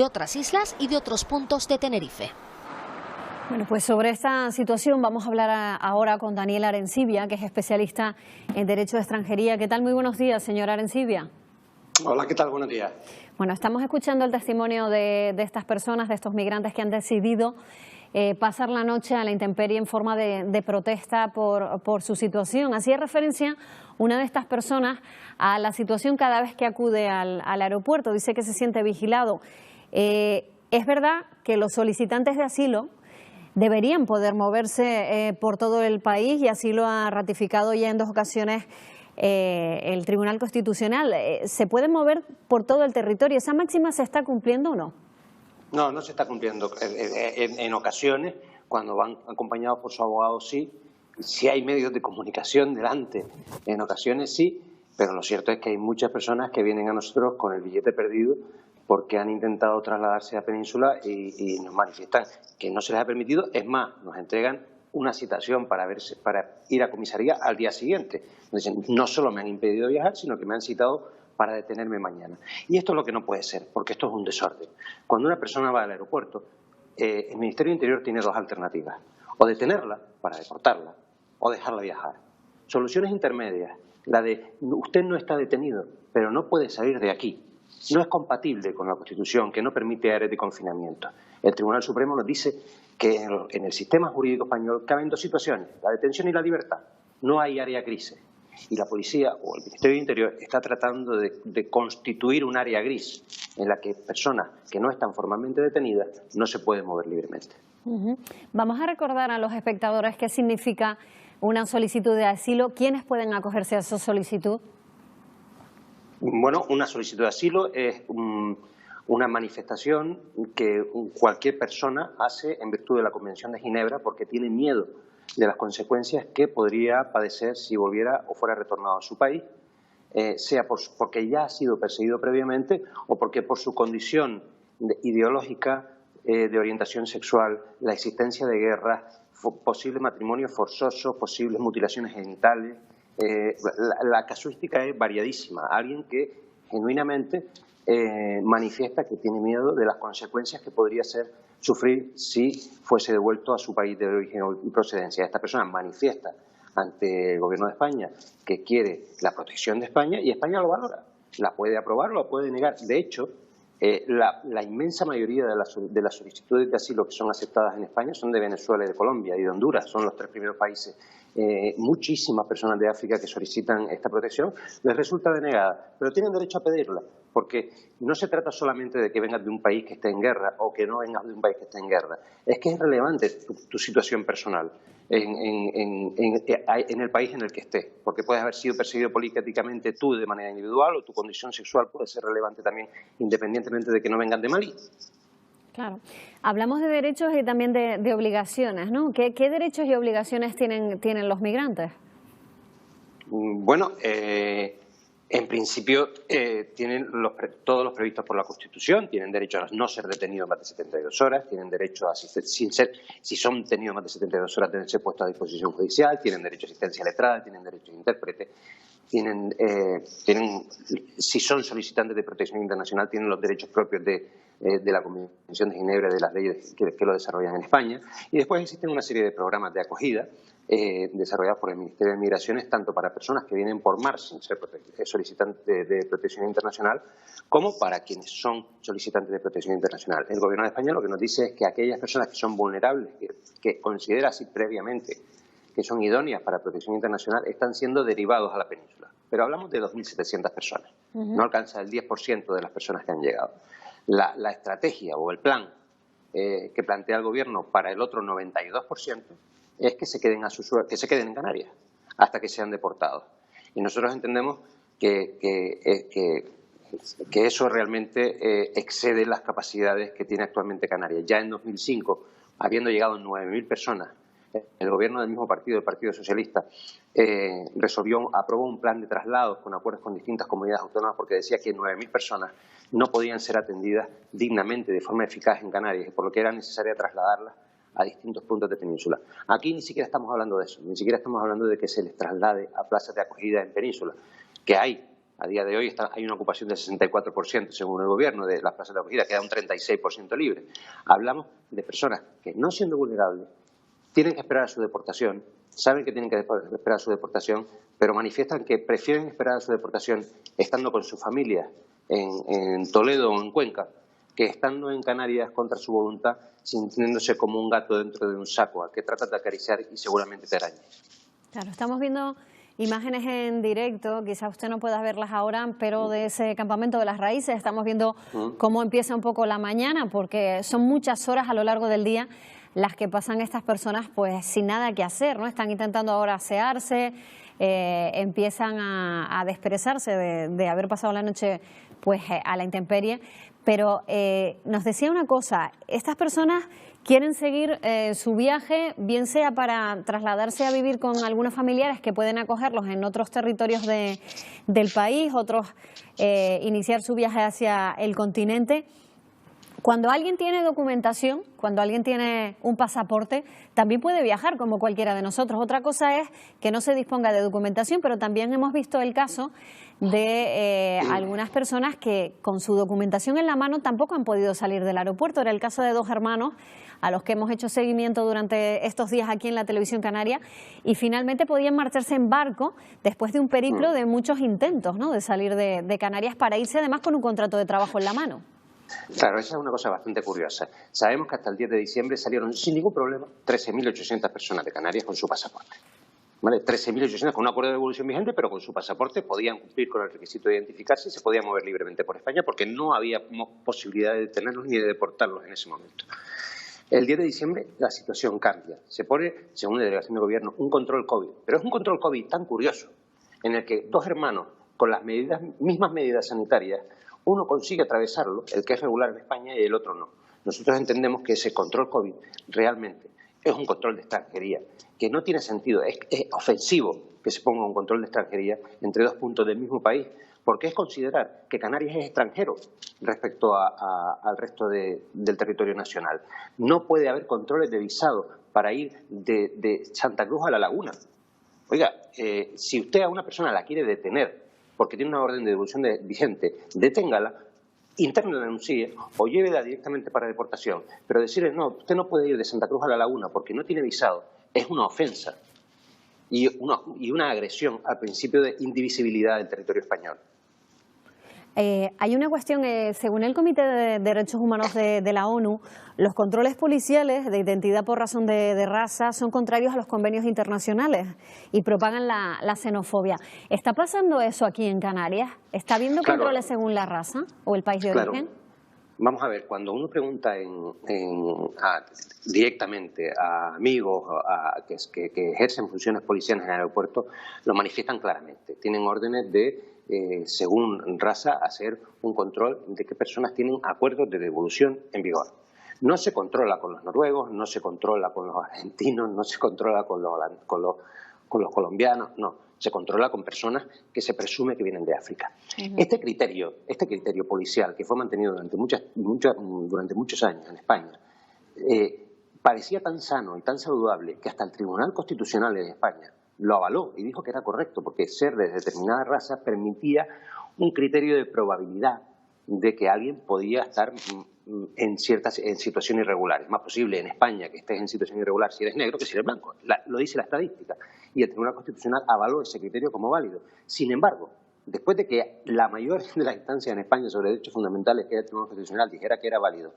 de otras islas y de otros puntos de Tenerife. Bueno, pues sobre esta situación vamos a hablar ahora con Daniel Arencibia, que es especialista en Derecho de Extranjería. ¿Qué tal? Muy buenos días, señor Arencibia. Hola, ¿qué tal? Buenos días. Bueno, estamos escuchando el testimonio de estas personas, de estos migrantes que han decidido pasar la noche a la intemperie en forma de protesta por su situación. Hacía referencia una de estas personas a la situación cada vez que acude al aeropuerto. Dice que se siente vigilado. Es verdad que los solicitantes de asilo deberían poder moverse por todo el país, y así lo ha ratificado ya en 2 ocasiones el Tribunal Constitucional. ¿Se pueden mover por todo el territorio? ¿Esa máxima se está cumpliendo o no? No, no se está cumpliendo. En ocasiones, cuando van acompañados por su abogado, sí. Si hay medios de comunicación delante, en ocasiones sí, pero lo cierto es que hay muchas personas que vienen a nosotros con el billete perdido porque han intentado trasladarse a Península y nos manifiestan que no se les ha permitido. Es más, nos entregan una citación para ir a comisaría al día siguiente. Dicen, no solo me han impedido viajar, sino que me han citado para detenerme mañana. Y esto es lo que no puede ser, porque esto es un desorden. Cuando una persona va al aeropuerto, el Ministerio del Interior tiene 2 alternativas: o detenerla para deportarla, o dejarla viajar. Soluciones intermedias: la de usted no está detenido, pero no puede salir de aquí. No es compatible con la Constitución, que no permite áreas de confinamiento. El Tribunal Supremo nos dice que en el sistema jurídico español caben 2 situaciones: la detención y la libertad. No hay área gris. Y la policía o el Ministerio del Interior está tratando de constituir un área gris en la que personas que no están formalmente detenidas no se pueden mover libremente. Vamos a recordar a los espectadores qué significa una solicitud de asilo. ¿Quiénes pueden acogerse a esa solicitud? Bueno, una solicitud de asilo es una manifestación que cualquier persona hace en virtud de la Convención de Ginebra porque tiene miedo de las consecuencias que podría padecer si volviera o fuera retornado a su país, sea porque ya ha sido perseguido previamente o porque por su condición ideológica, de orientación sexual, la existencia de guerras, posibles matrimonios forzosos, posibles mutilaciones genitales. La casuística es variadísima. Alguien que genuinamente manifiesta que tiene miedo de las consecuencias que podría sufrir si fuese devuelto a su país de origen y procedencia. Esta persona manifiesta ante el Gobierno de España que quiere la protección de España y España lo valora. La puede aprobar o la puede negar. De hecho, la inmensa mayoría de las solicitudes de asilo que son aceptadas en España son de Venezuela y de Colombia y de Honduras. Son los 3 primeros países. Muchísimas personas de África que solicitan esta protección les resulta denegada, pero tienen derecho a pedirla, porque no se trata solamente de que vengas de un país que esté en guerra o que no vengas de un país que esté en guerra. Es que es relevante tu situación personal en el país en el que estés, porque puedes haber sido perseguido políticamente tú de manera individual o tu condición sexual puede ser relevante también, independientemente de que no vengan de Malí. Claro. Hablamos de derechos y también de obligaciones, ¿no? ¿Qué derechos y obligaciones tienen los migrantes? Bueno, en principio tienen todos los previstos por la Constitución. Tienen derecho a no ser detenidos más de 72 horas, tienen derecho a si son detenidos más de 72 horas, deben ser puestos a disposición judicial, tienen derecho a asistencia letrada, tienen derecho a intérprete, si son solicitantes de protección internacional, tienen los derechos propios de la Convención de Ginebra, de las leyes que lo desarrollan en España. Y después existen una serie de programas de acogida desarrollados por el Ministerio de Migraciones, tanto para personas que vienen por mar sin ser solicitantes de protección internacional, como para quienes son solicitantes de protección internacional. El Gobierno de España lo que nos dice es que aquellas personas que son vulnerables, que considera así previamente que son idóneas para protección internacional, están siendo derivados a la península. Pero hablamos de 2.700 personas. No alcanza el 10% de las personas que han llegado. La estrategia o el plan que plantea el Gobierno para el otro 92% es que se queden a su suerte, que se queden en Canarias hasta que sean deportados. Y nosotros entendemos que eso realmente excede las capacidades que tiene actualmente Canarias. Ya en 2005, habiendo llegado 9.000 personas, el Gobierno del mismo partido, el Partido Socialista, aprobó un plan de traslados con acuerdos con distintas comunidades autónomas porque decía que 9.000 personas no podían ser atendidas dignamente, de forma eficaz en Canarias, y por lo que era necesario trasladarlas a distintos puntos de península. Aquí ni siquiera estamos hablando de eso, ni siquiera estamos hablando de que se les traslade a plazas de acogida en península, que hay A día de hoy hay una ocupación del 64% según el gobierno de las plazas de acogida, queda un 36% libre. Hablamos de personas que, no siendo vulnerables, tienen que esperar a su deportación, saben que tienen que esperar a su deportación, pero manifiestan que prefieren esperar a su deportación estando con su familia en Toledo o en Cuenca, que estando en Canarias contra su voluntad, sintiéndose como un gato dentro de un saco al que tratas de acariciar y seguramente te arañe. Claro, estamos viendo imágenes en directo, quizás usted no pueda verlas ahora, pero de ese campamento de las raíces estamos viendo cómo empieza un poco la mañana, porque son muchas horas a lo largo del día las que pasan estas personas pues sin nada que hacer, ¿no? Están intentando ahora asearse, empiezan a desperezarse de haber pasado la noche pues a la intemperie, pero nos decía una cosa, estas personas quieren seguir su viaje, bien sea para trasladarse a vivir con algunos familiares que pueden acogerlos en otros territorios del país, otros iniciar su viaje hacia el continente. Cuando alguien tiene documentación, cuando alguien tiene un pasaporte, también puede viajar como cualquiera de nosotros. Otra cosa es que no se disponga de documentación, pero también hemos visto el caso de algunas personas que con su documentación en la mano tampoco han podido salir del aeropuerto. Era el caso de 2 hermanos a los que hemos hecho seguimiento durante estos días aquí en la televisión canaria y finalmente podían marcharse en barco después de un periplo de muchos intentos, ¿no?, de salir de Canarias para irse además con un contrato de trabajo en la mano. Claro, esa es una cosa bastante curiosa. Sabemos que hasta el 10 de diciembre salieron sin ningún problema 13.800 personas de Canarias con su pasaporte. ¿Vale? 13.800 con un acuerdo de devolución vigente, pero con su pasaporte podían cumplir con el requisito de identificarse y se podían mover libremente por España porque no había posibilidad de detenerlos ni de deportarlos en ese momento. El 10 de diciembre la situación cambia. Se pone, según la delegación de gobierno, un control COVID. Pero es un control COVID tan curioso en el que 2 hermanos con las mismas medidas sanitarias, uno consigue atravesarlo, el que es regular en España y el otro no. Nosotros entendemos que ese control COVID realmente es un control de extranjería, que no tiene sentido, es ofensivo que se ponga un control de extranjería entre 2 puntos del mismo país, porque es considerar que Canarias es extranjero respecto al resto del territorio nacional. No puede haber controles de visado para ir de Santa Cruz a La Laguna. Oiga, si usted a una persona la quiere detener porque tiene una orden de devolución vigente, deténgala, interne la denuncie o llévela directamente para deportación. Pero decirle, no, usted no puede ir de Santa Cruz a La Laguna porque no tiene visado, es una ofensa y una agresión al principio de indivisibilidad del territorio español. Hay una cuestión, según el Comité de Derechos Humanos de la ONU, los controles policiales de identidad por razón de raza son contrarios a los convenios internacionales y propagan la xenofobia. ¿Está pasando eso aquí en Canarias? ¿Está habiendo controles según la raza o el país de origen? Vamos a ver, cuando uno pregunta directamente a amigos que ejercen funciones policiales en el aeropuerto, lo manifiestan claramente. Tienen órdenes de, según raza, hacer un control de qué personas tienen acuerdos de devolución en vigor. No se controla con los noruegos, no se controla con los argentinos, no se controla con los colombianos, no. Se controla con personas que se presume que vienen de África. Este criterio policial que fue mantenido durante muchos años en España parecía tan sano y tan saludable que hasta el Tribunal Constitucional de España lo avaló y dijo que era correcto porque ser de determinada raza permitía un criterio de probabilidad de que alguien podía estar en situaciones irregulares. Más posible en España que estés en situación irregular si eres negro que si eres blanco. Lo dice la estadística. Y el Tribunal Constitucional avaló ese criterio como válido. Sin embargo, después de que la mayor de las instancias en España sobre derechos fundamentales, que era el Tribunal Constitucional, dijera que era válido,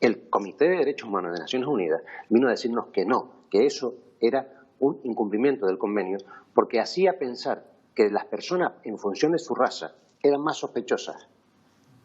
el Comité de Derechos Humanos de Naciones Unidas vino a decirnos que no, que eso era un incumplimiento del convenio, porque hacía pensar que las personas en función de su raza eran más sospechosas.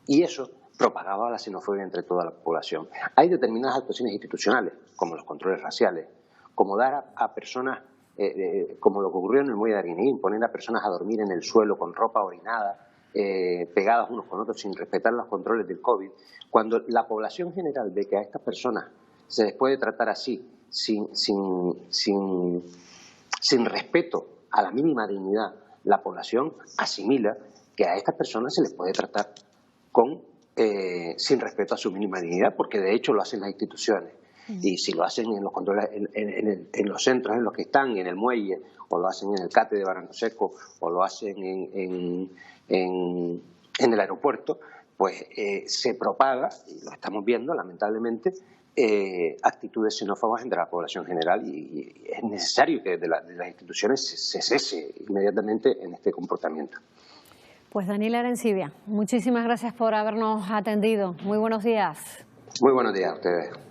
Y eso propagaba la xenofobia entre toda la población. Hay determinadas actuaciones institucionales, como los controles raciales, como dar a personas, como lo que ocurrió en el muelle de Arguineguín, poner a personas a dormir en el suelo con ropa orinada, pegadas unos con otros sin respetar los controles del COVID. Cuando la población general ve que a estas personas se les puede tratar así, sin respeto a la mínima dignidad, la población asimila que a estas personas se les puede tratar sin respeto a su mínima dignidad, porque de hecho lo hacen las instituciones. Y si lo hacen en los controles, en los centros en los que están, en el muelle, o lo hacen en el CATE de Barranco Seco, o lo hacen en el aeropuerto, pues se propaga, y lo estamos viendo lamentablemente, actitudes xenófobas entre la población general, y es necesario que desde las instituciones se cese inmediatamente en este comportamiento. Pues Daniel Arencibia, muchísimas gracias por habernos atendido. Muy buenos días. Muy buenos días a ustedes.